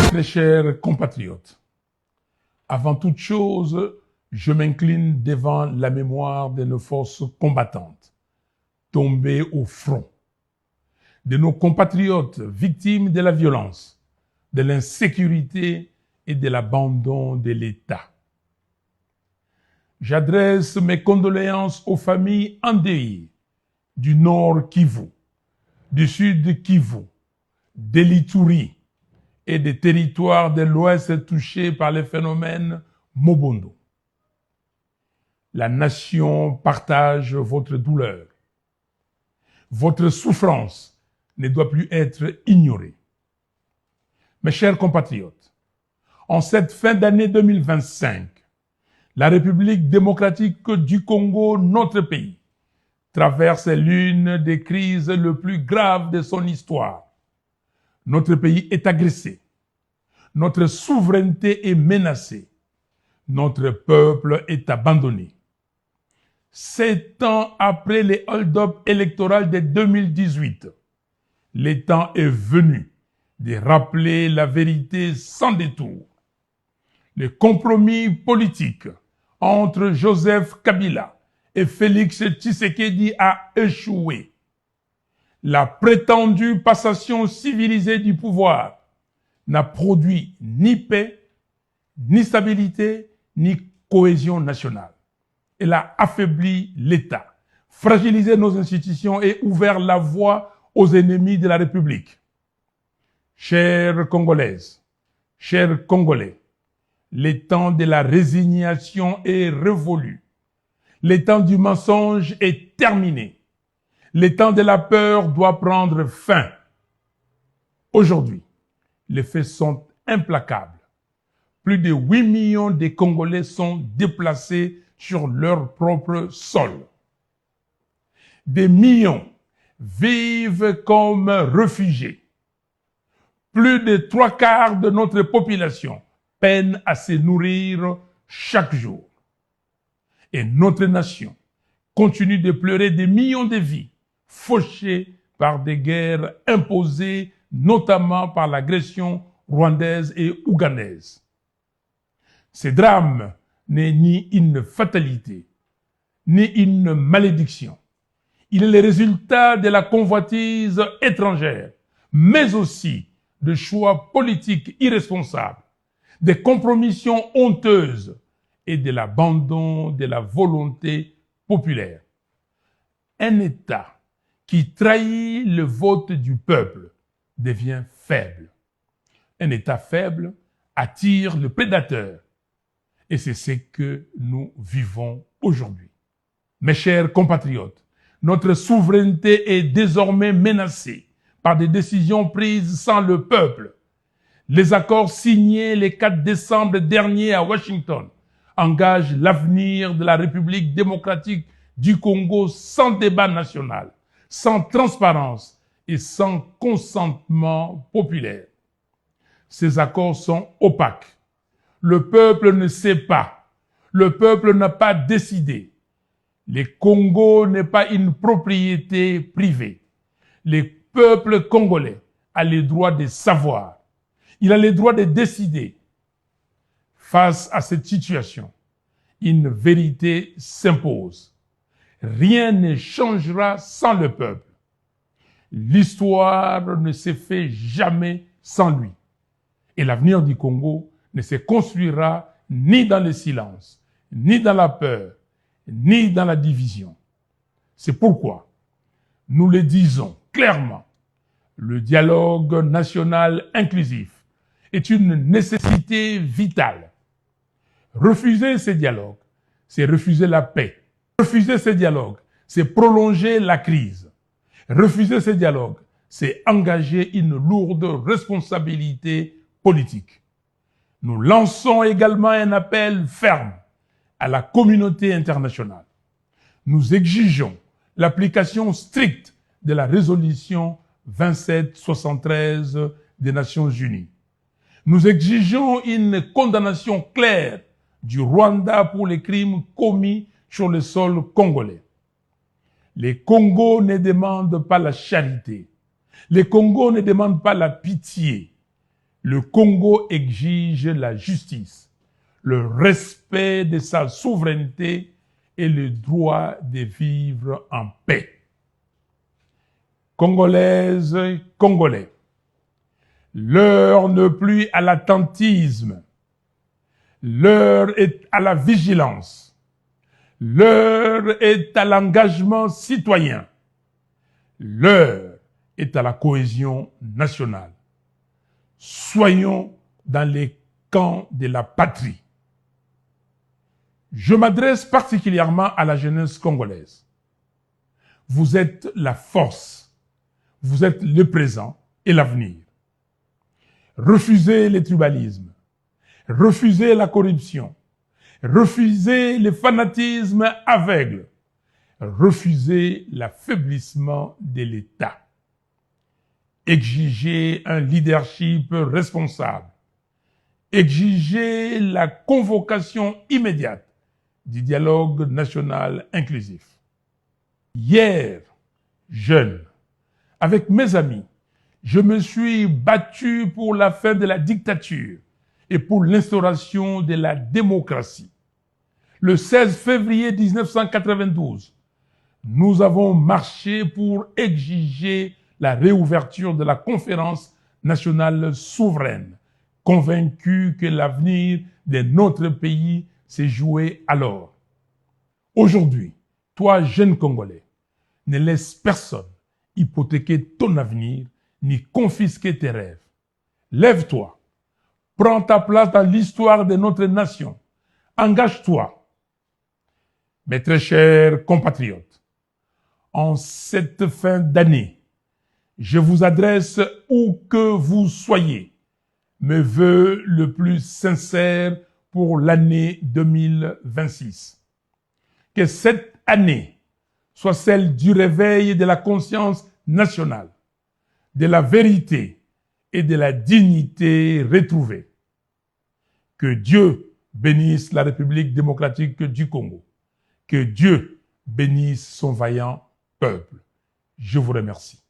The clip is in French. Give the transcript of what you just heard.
Très chers compatriotes, avant toute chose, je m'incline devant la mémoire de nos forces combattantes tombées au front, de nos compatriotes victimes de la violence, de l'insécurité et de l'abandon de l'État. J'adresse mes condoléances aux familles endeuillées du Nord Kivu, du Sud Kivu, de l'Ituri et des territoires de l'Ouest touchés par les phénomènes Mobondo. La nation partage votre douleur. Votre souffrance ne doit plus être ignorée. Mes chers compatriotes, en cette fin d'année 2025, la République démocratique du Congo, notre pays, traverse l'une des crises les plus graves de son histoire. Notre pays est agressé. Notre souveraineté est menacée. Notre peuple est abandonné. 7 ans après les hold-up électoraux de 2018, le temps est venu de rappeler la vérité sans détour. Le compromis politique entre Joseph Kabila et Félix Tshisekedi a échoué. La prétendue passation civilisée du pouvoir n'a produit ni paix, ni stabilité, ni cohésion nationale. Elle a affaibli l'État, fragilisé nos institutions et ouvert la voie aux ennemis de la République. Chères Congolaises, chers Congolais, le temps de la résignation est révolu. Le temps du mensonge est terminé. Le temps de la peur doit prendre fin. Aujourd'hui, les faits sont implacables. Plus de 8 millions de Congolais sont déplacés sur leur propre sol. Des millions vivent comme réfugiés. Plus de 3/4 de notre population peine à se nourrir chaque jour. Et notre nation continue de pleurer des millions de vies fauchées par des guerres imposées, notamment par l'agression rwandaise et ougandaise. Ce drame n'est ni une fatalité, ni une malédiction. Il est le résultat de la convoitise étrangère, mais aussi de choix politiques irresponsables, des compromissions honteuses et de l'abandon de la volonté populaire. Un État qui trahit le vote du peuple devient faible. Un État faible attire le prédateur. Et c'est ce que nous vivons aujourd'hui. Mes chers compatriotes, notre souveraineté est désormais menacée par des décisions prises sans le peuple. Les accords signés le 4 décembre dernier à Washington engagent l'avenir de la République démocratique du Congo sans débat national, sans transparence et sans consentement populaire. Ces accords sont opaques. Le peuple ne sait pas. Le peuple n'a pas décidé. Le Congo n'est pas une propriété privée. Le peuple congolais a le droit de savoir. Il a le droit de décider. Face à cette situation, une vérité s'impose. Rien ne changera sans le peuple. L'histoire ne se fait jamais sans lui. Et l'avenir du Congo ne se construira ni dans le silence, ni dans la peur, ni dans la division. C'est pourquoi nous le disons clairement, le dialogue national inclusif est une nécessité vitale. Refuser ce dialogue, c'est refuser la paix. Refuser ce dialogue, c'est prolonger la crise. Refuser ce dialogue, c'est engager une lourde responsabilité politique. Nous lançons également un appel ferme à la communauté internationale. Nous exigeons l'application stricte de la résolution 2773 des Nations Unies. Nous exigeons une condamnation claire du Rwanda pour les crimes commis sur le sol congolais. Les Congos ne demandent pas la charité. Les Congos ne demandent pas la pitié. Le Congo exige la justice, le respect de sa souveraineté et le droit de vivre en paix. Congolaises, Congolais, l'heure n'est plus à l'attentisme, l'heure est à la vigilance, l'heure est à l'engagement citoyen, l'heure est à la cohésion nationale. Soyons dans les camps de la patrie. Je m'adresse particulièrement à la jeunesse congolaise. Vous êtes la force, vous êtes le présent et l'avenir. Refusez le tribalisme, refusez la corruption, refusez le fanatisme aveugle, refusez l'affaiblissement de l'État. Exigez un leadership responsable. Exigez la convocation immédiate du dialogue national inclusif. Hier, jeune, avec mes amis, je me suis battu pour la fin de la dictature et pour l'instauration de la démocratie. Le 16 février 1992, nous avons marché pour exiger la réouverture de la conférence nationale souveraine, convaincus que l'avenir de notre pays s'est joué alors. Aujourd'hui, toi, jeune Congolais, ne laisse personne hypothéquer ton avenir ni confisquer tes rêves. Lève-toi, prends ta place dans l'histoire de notre nation, engage-toi. Mes très chers compatriotes, en cette fin d'année, je vous adresse où que vous soyez mes vœux le plus sincère pour l'année 2026. Que cette année soit celle du réveil de la conscience nationale, de la vérité et de la dignité retrouvée. Que Dieu bénisse la République démocratique du Congo. Que Dieu bénisse son vaillant peuple. Je vous remercie.